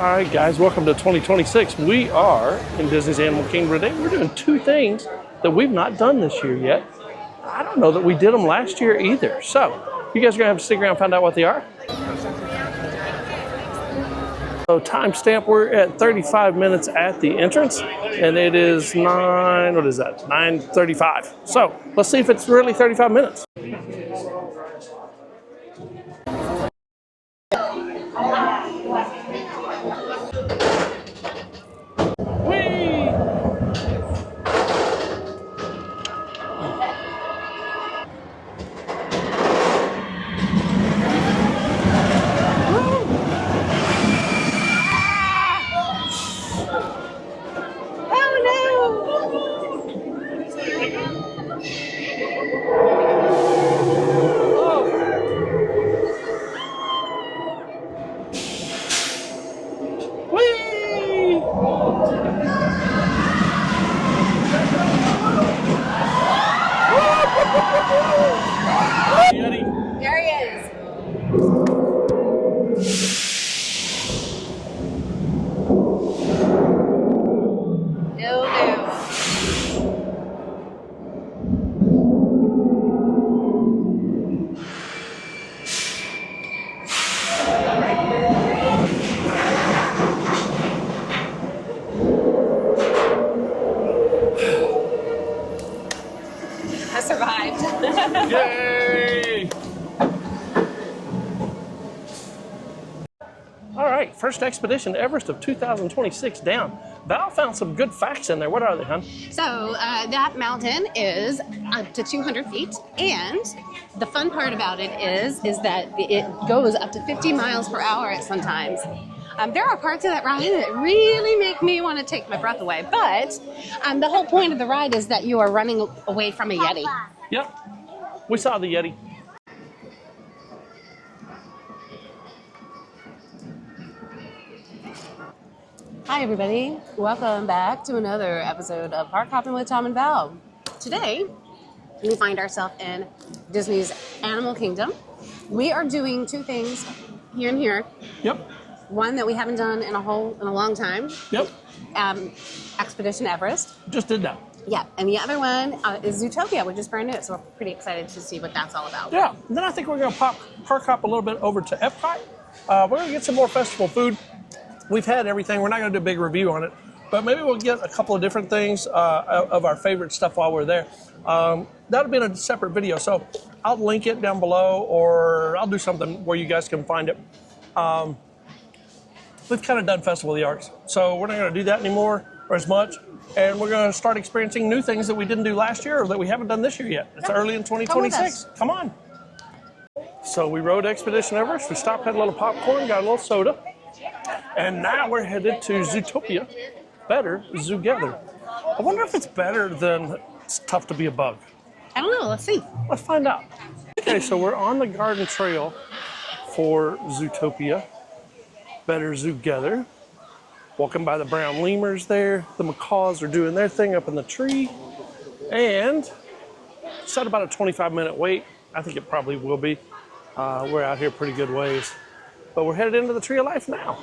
All right, guys, welcome to 2026. We are in Disney's Animal Kingdom today. We're doing two things that we've not done this year yet. I don't know that we did them last year either. So you guys are gonna have to stick around and find out what they are. So timestamp, we're at 35 minutes at the entrance, and it is 9:35. So let's see if it's really 35 minutes. Yeti. There he is. No. I survived. Yay! All right, first Expedition Everest of 2026 down. Val found some good facts in there. What are they, hon? So that mountain is up to 200 feet, and the fun part about it is that it goes up to 50 miles per hour at sometimes. There are parts of that ride that really make me want to take my breath away, but the whole point of the ride is that you are running away from a Yeti. Yep, we saw the Yeti. Hi everybody, welcome back to another episode of Park Hopping with Tom and Val. Today, we find ourselves in Disney's Animal Kingdom. We are doing two things here and here. Yep. One that we haven't done in a long time. Yep. Expedition Everest. Just did that. Yeah, and the other one is Zootopia, which is brand new, so we're pretty excited to see what that's all about. Yeah, and then I think we're gonna park hop a little bit over to Epcot. We're gonna get some more festival food. We've had everything. We're not going to do a big review on it, but maybe we'll get a couple of different things of our favorite stuff while we're there. That'll be in a separate video, so I'll link it down below, or I'll do something where you guys can find it. We've kind of done Festival of the Arts, so we're not going to do that anymore or as much, and we're going to start experiencing new things that we didn't do last year or that we haven't done this year yet. It's early in 2026. Come on. So we rode Expedition Everest. We stopped, had a little popcorn, got a little soda. And now we're headed to Zootopia, better Zoogether. I wonder if it's better than It's Tough to Be a Bug. I don't know, let's see. Let's find out. Okay, so we're on the garden trail for Zootopia, better Zoogether. Walking by the brown lemurs there. The macaws are doing their thing up in the tree. And it's at about a 25-minute wait. I think it probably will be. We're out here pretty good ways. But we're headed into the Tree of Life now.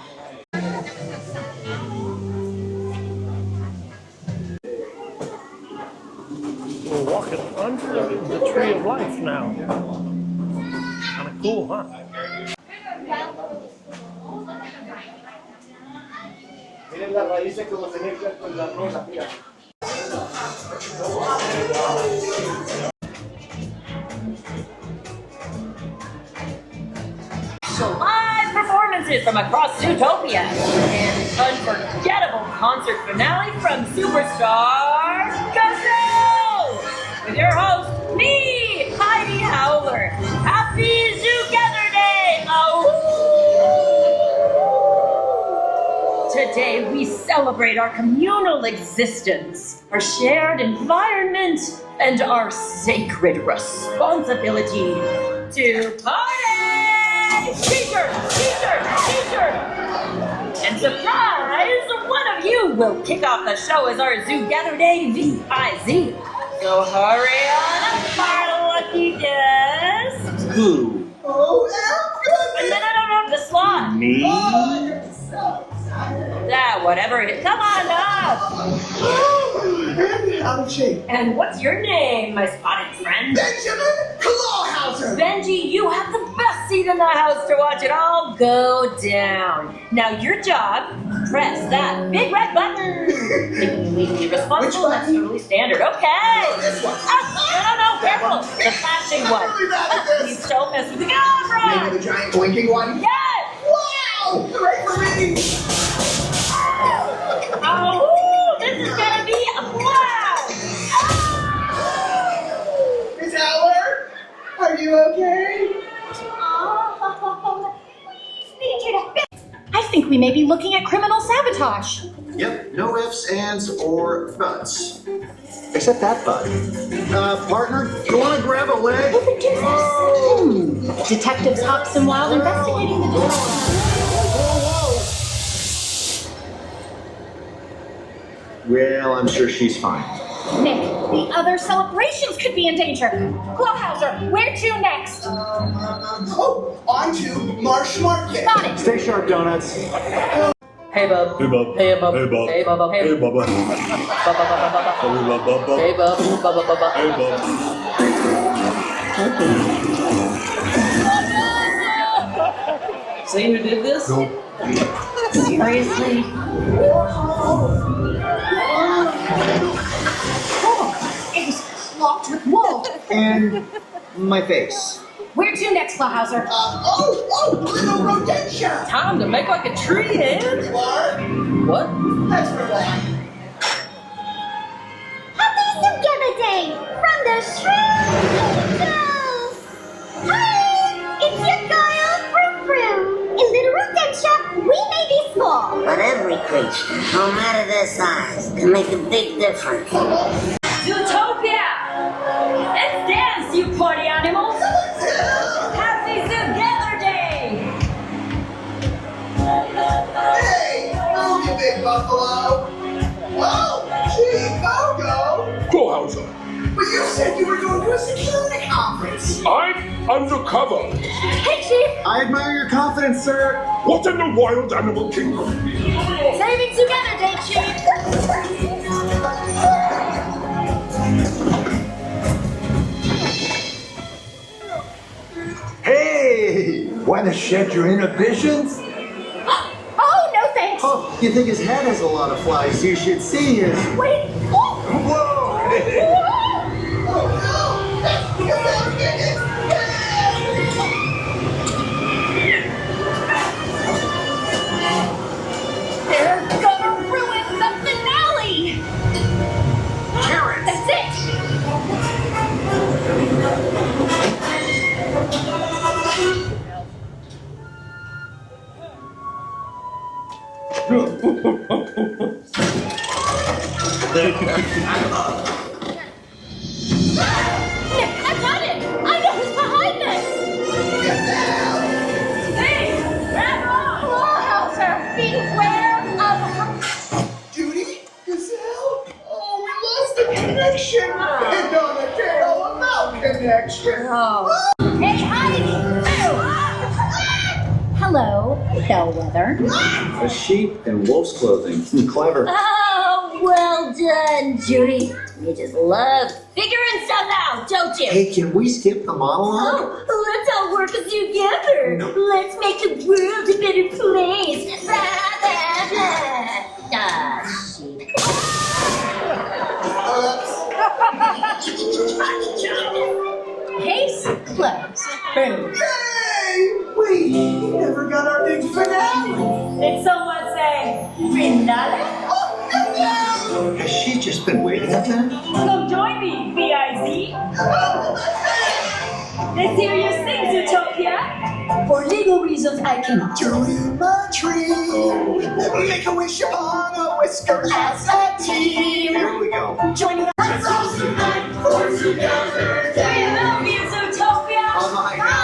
We're walking under the Tree of Life now. Kind of cool, huh? Live performances from across Zootopia, and unforgettable concert finale from Superstar Gazelle! With your host, me, Heidi Howler. Happy Zoogether Day! Oh! Today we celebrate our communal existence, our shared environment, and our sacred responsibility to party! T-shirt! T-shirt! T-shirt! And surprise, one of you will kick off the show as our Zoogether Day VIZ. So hurry on up, our lucky guest. Who? And then I don't have the slot. Me? whatever it is. Come on up! And what's your name, my spotted friend? Benjamin Clawhauser! Benji, you have the best seat in the house to watch it all go down. Now your job, press that big red button. Legally responsible, that's totally standard. Okay. This one. No, careful. The flashing one. I'm really bad at this. Please don't mess with the camera. Maybe the giant blinking one? Yes! Wow! Right for me! Oh, this is gonna be a blast! Miss Howler? Are you okay? I think we may be looking at criminal sabotage. Yep, no ifs, ands, or buts. Except that bud. Partner, you want to grab a leg? Detectives Hobson while investigating the death. Well, I'm sure she's fine. Nick, the other celebrations could be in danger. Clawhauser, where to next? On to Marsh Market. Got it. Stay sharp, donuts. Hey, bub. Hey, bub. Hey, bub. Hey, bub. Hey, bub. Hey, bubba. Hey, bub. Hey, bub. See who did this? Seriously? It was clogged with wool. And my face. Where to next, Clawhauser? Little rodentia. Time to make like a tree, Ed. Clark, What? that's for one. Happy Zoogether Day from the Shrews! Hi, it's your girl, Frou Frou. In Little Rodentia, we may be small. But every creature, no matter their size, can make a big difference. Zootopia! Let's dance, you party animals! Happy Zoogether Day! Hey, move you big buffalo. Whoa, gee, Bogo. Clawhauser, But you said you were going to a security conference. I'm undercover. Hey, Chief. I admire your confidence, sir. What in the wild animal kingdom? Saving Zoogether Day, Chief. Hey! Want to shed your inhibitions? Oh, no thanks. Oh, you think his head has a lot of flies? You should see his. Wait. Oh. Whoa! They're gonna ruin the finale. That's it. Nick, I got it. I know who's behind this. Hey, grab on. Clawhauser, beware of her. Judy? Gazelle? Oh, we lost the connection. And on the tail about connection. Hey, Heidi! Hello, Bellwether. A sheep in wolf's clothing. Clever. Oh, well done, Judy. You just love figuring stuff out, don't you? Hey, can we skip the monologue? Oh, let's all work together. Let's make the world a better place. Blah, blah, blah. Ah, sheep. Case closed. Boom. Hey, wait, we never got our big finale. Did someone say finale? Has she just been waiting up there? Come join me, VIZ. Let's hear you sing, Zootopia. For legal reasons, I cannot. Dream a dream. Make a wish upon a whisker as a team. Here we go. Join the Let's all unite for Zoogether Day. We love you, Zootopia. Oh my God.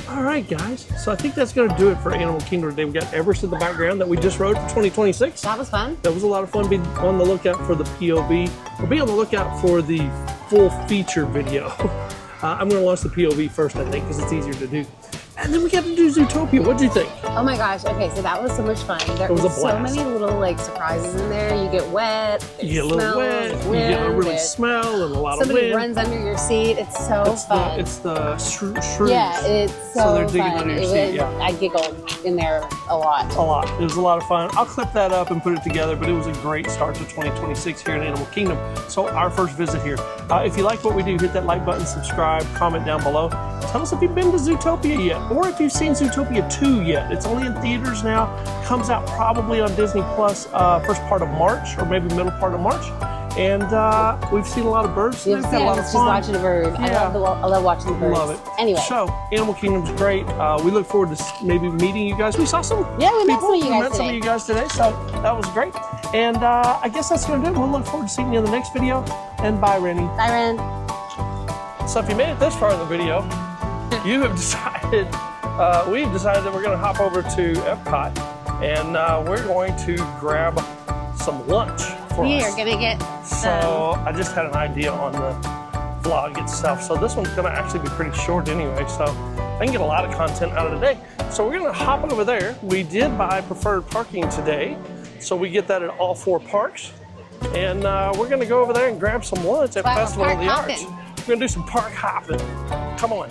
All right, guys, so I think that's going to do it for Animal Kingdom today. We got Everest in the background that we just rode for 2026. That was fun. That was a lot of fun. Be on the lookout for the POV, or be on the lookout for the full feature video. I'm going to launch the POV first, I think, because it's easier to do. And then we got to do Zootopia. What do you think? Oh my gosh. Okay, so that was so much fun. There was a so blast. many little like surprises in there. You get wet. You get a little wet. You get a really smell and a lot of somebody wind. runs under your seat. It's so fun. It's the shrews. Yeah, it's so they're digging fun. under your seat. Yeah. I giggled in there a lot. A lot. It was a lot of fun. I'll clip that up and put it together, but it was a great start to 2026 here in Animal Kingdom. So our first visit here. If you like what we do, hit that like button, subscribe, comment down below. Tell us if you've been to Zootopia yet, or if you've seen Zootopia 2 yet. It's only in theaters now. Comes out probably on Disney Plus first part of March, or maybe middle part of March. And we've seen a lot of birds. We've had a lot of just fun. watching a bird. Yeah. I love watching the birds. Love it. Anyway. So, Animal Kingdom's great. We look forward to maybe meeting you guys. We saw some Yeah, we met people. some of you We guys met some of today. you guys today, so that was great. And I guess that's going to do it. We'll look forward to seeing you in the next video. And bye, Rennie. Bye, Ren. So if you made it this far in the video, you have decided, we've decided that we're going to hop over to Epcot, and we're going to grab some lunch for We us. are gonna get So I just had an idea on the vlog itself. So this one's gonna actually be pretty short anyway, so I can get a lot of content out of the day. So we're gonna hop over there. We did buy preferred parking today, so we get that at all 4 parks. And we're gonna go over there and grab some lunch at Wow, Festival of park the Arts. hopping. We're gonna do some park hopping. Come on.